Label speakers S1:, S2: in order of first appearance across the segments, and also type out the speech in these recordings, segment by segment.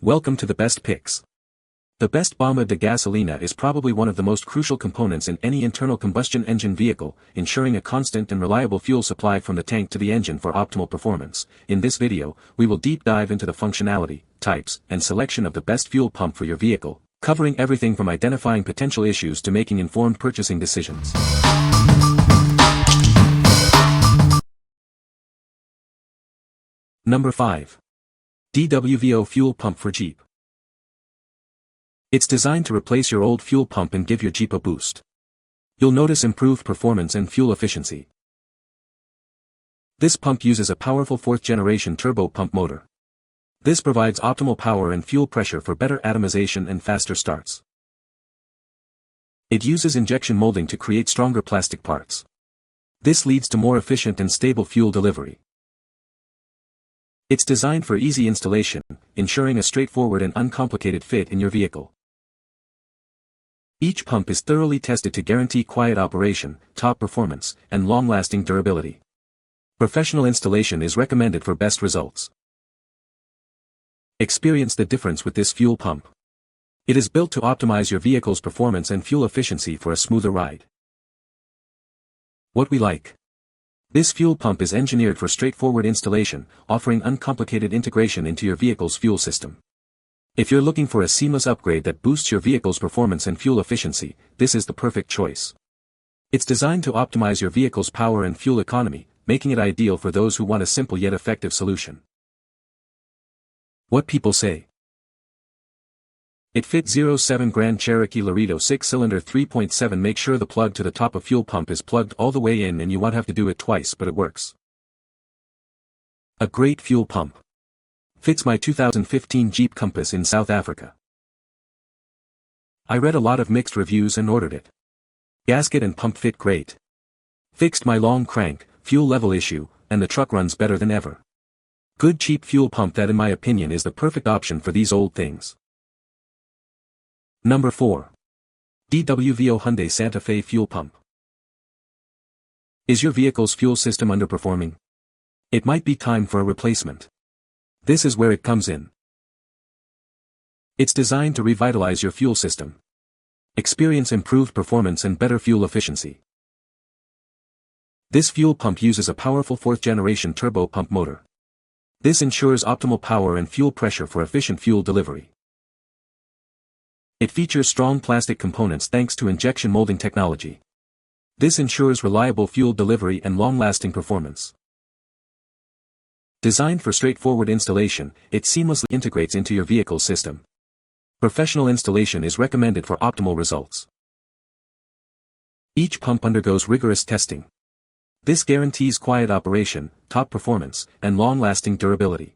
S1: Welcome to the best picks. The best Bomba de Gasolina is probably one of the most crucial components in any internal combustion engine vehicle, ensuring a constant and reliable fuel supply from the tank to the engine for optimal performance. In this video, we will deep dive into the functionality, types, and selection of the best fuel pump for your vehicle, covering everything from identifying potential issues to making informed purchasing decisions. Number 5. DWVO Fuel Pump for Jeep. It's designed to replace your old fuel pump and give your Jeep a boost. You'll notice improved performance and fuel efficiency. This pump uses a powerful 4th-generation turbo pump motor. This provides optimal power and fuel pressure for better atomization and faster starts. It uses injection molding to create stronger plastic parts. This leads to more efficient and stable fuel delivery. It's designed for easy installation, ensuring a straightforward and uncomplicated fit in your vehicle. Each pump is thoroughly tested to guarantee quiet operation, top performance, and long-lasting durability. Professional installation is recommended for best results. Experience the difference with this fuel pump. It is built to optimize your vehicle's performance and fuel efficiency for a smoother ride. What we like. This fuel pump is engineered for straightforward installation, offering uncomplicated integration into your vehicle's fuel system. If you're looking for a seamless upgrade that boosts your vehicle's performance and fuel efficiency, this is the perfect choice. It's designed to optimize your vehicle's power and fuel economy, making it ideal for those who want a simple yet effective solution. What people say. It fits 07 Grand Cherokee Laredo 6-cylinder 3.7. Make sure the plug to the top of fuel pump is plugged all the way in and you won't have to do it twice, but it works. A great fuel pump. Fits my 2015 Jeep Compass in South Africa. I read a lot of mixed reviews and ordered it. Gasket and pump fit great. Fixed my long crank, fuel level issue, and the truck runs better than ever. Good cheap fuel pump that in my opinion is the perfect option for these old things. Number 4. DWVO Hyundai Santa Fe Fuel Pump. Is your vehicle's fuel system underperforming? It might be time for a replacement. This is where it comes in. It's designed to revitalize your fuel system. Experience improved performance and better fuel efficiency. This fuel pump uses a powerful 4th-generation turbo pump motor. This ensures optimal power and fuel pressure for efficient fuel delivery. It features strong plastic components thanks to injection molding technology. This ensures reliable fuel delivery and long-lasting performance. Designed for straightforward installation, it seamlessly integrates into your vehicle's system. Professional installation is recommended for optimal results. Each pump undergoes rigorous testing. This guarantees quiet operation, top performance, and long-lasting durability.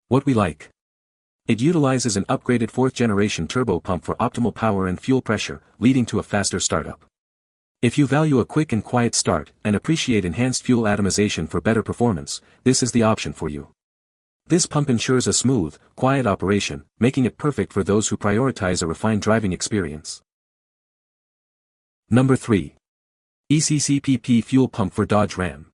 S1: What we like. It utilizes an upgraded 4th-generation turbo pump for optimal power and fuel pressure, leading to a faster startup. If you value a quick and quiet start, and appreciate enhanced fuel atomization for better performance, this is the option for you. This pump ensures a smooth, quiet operation, making it perfect for those who prioritize a refined driving experience. Number 3. ECCPP Fuel Pump for Dodge Ram.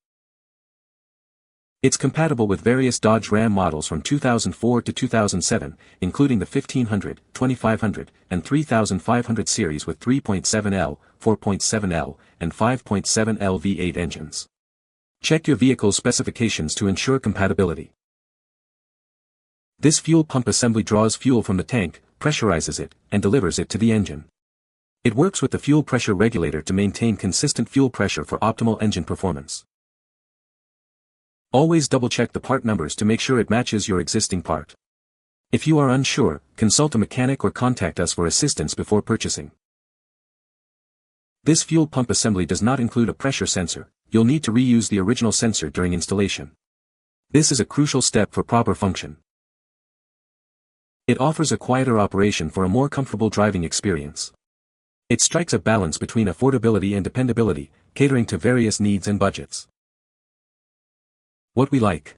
S1: It's compatible with various Dodge Ram models from 2004 to 2007, including the 1500, 2500, and 3500 series with 3.7L, 4.7L, and 5.7L V8 engines. Check your vehicle's specifications to ensure compatibility. This fuel pump assembly draws fuel from the tank, pressurizes it, and delivers it to the engine. It works with the fuel pressure regulator to maintain consistent fuel pressure for optimal engine performance. Always double-check the part numbers to make sure it matches your existing part. If you are unsure, consult a mechanic or contact us for assistance before purchasing. This fuel pump assembly does not include a pressure sensor. You'll need to reuse the original sensor during installation. This is a crucial step for proper function. It offers a quieter operation for a more comfortable driving experience. It strikes a balance between affordability and dependability, catering to various needs and budgets. What we like.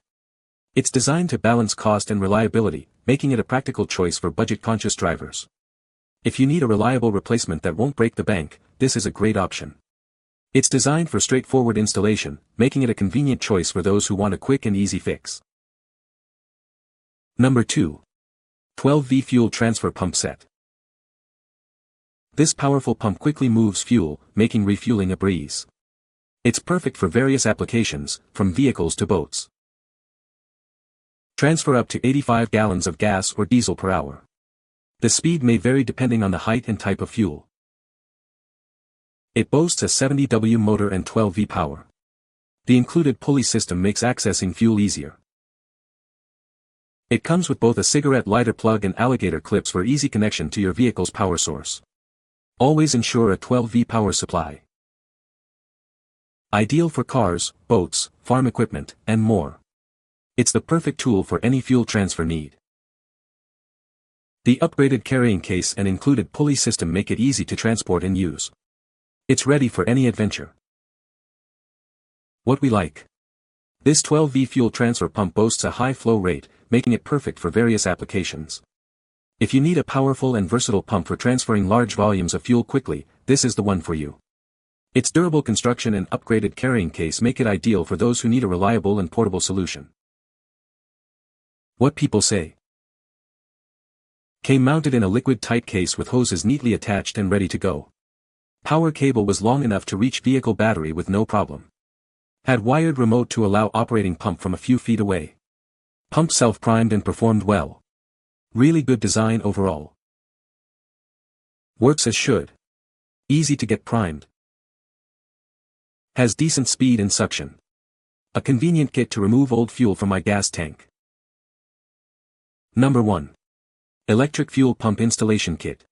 S1: It's designed to balance cost and reliability, making it a practical choice for budget-conscious drivers. If you need a reliable replacement that won't break the bank, this is a great option. It's designed for straightforward installation, making it a convenient choice for those who want a quick and easy fix. Number 2. 12V Fuel Transfer Pump Set. This powerful pump quickly moves fuel, making refueling a breeze. It's perfect for various applications, from vehicles to boats. Transfer up to 85 gallons of gas or diesel per hour. The speed may vary depending on the height and type of fuel. It boasts a 70W motor and 12V power. The included pulley system makes accessing fuel easier. It comes with both a cigarette lighter plug and alligator clips for easy connection to your vehicle's power source. Always ensure a 12V power supply. Ideal for cars, boats, farm equipment, and more. It's the perfect tool for any fuel transfer need. The upgraded carrying case and included pulley system make it easy to transport and use. It's ready for any adventure. What we like. This 12V fuel transfer pump boasts a high flow rate, making it perfect for various applications. If you need a powerful and versatile pump for transferring large volumes of fuel quickly, this is the one for you. Its durable construction and upgraded carrying case make it ideal for those who need a reliable and portable solution. What people say. Came mounted in a liquid-tight case with hoses neatly attached and ready to go. Power cable was long enough to reach vehicle battery with no problem. Had wired remote to allow operating pump from a few feet away. Pump self-primed and performed well. Really good design overall. Works as should. Easy to get primed. Has decent speed and suction. A convenient kit to remove old fuel from my gas tank. Number 1. Electric Fuel Pump Installation Kit.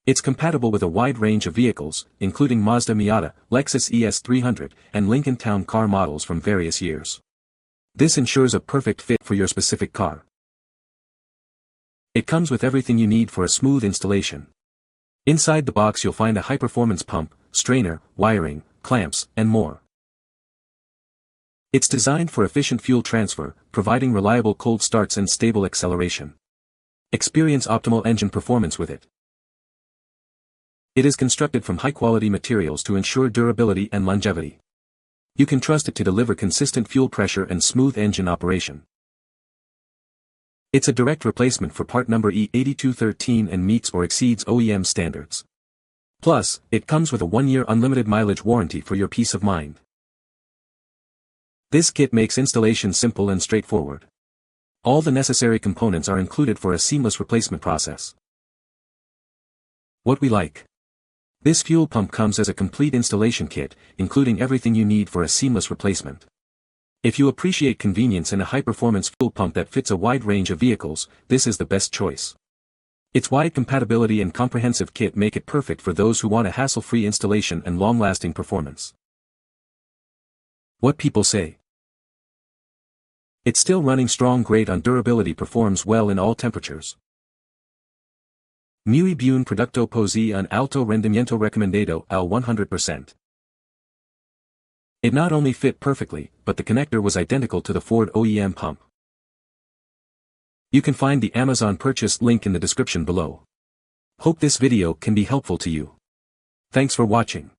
S1: It's compatible with a wide range of vehicles, including Mazda Miata, Lexus ES300, and Lincoln Town Car models from various years. This ensures a perfect fit for your specific car. It comes with everything you need for a smooth installation. Inside the box you'll find a high-performance pump, strainer, wiring, clamps, and more. It's designed for efficient fuel transfer, providing reliable cold starts and stable acceleration. Experience optimal engine performance with it. It is constructed from high-quality materials to ensure durability and longevity. You can trust it to deliver consistent fuel pressure and smooth engine operation. It's a direct replacement for part number E8213 and meets or exceeds OEM standards. Plus, it comes with a 1-year unlimited mileage warranty for your peace of mind. This kit makes installation simple and straightforward. All the necessary components are included for a seamless replacement process. What we like. This fuel pump comes as a complete installation kit, including everything you need for a seamless replacement. If you appreciate convenience and a high-performance fuel pump that fits a wide range of vehicles, this is the best choice. Its wide compatibility and comprehensive kit make it perfect for those who want a hassle-free installation and long-lasting performance. What people say. It's still running strong, great on durability, performs well in all temperatures. Muy bien producto posee un alto rendimiento recomendado al 100%. It not only fit perfectly, but the connector was identical to the Ford OEM pump. You can find the Amazon purchase link in the description below. Hope this video can be helpful to you. Thanks for watching.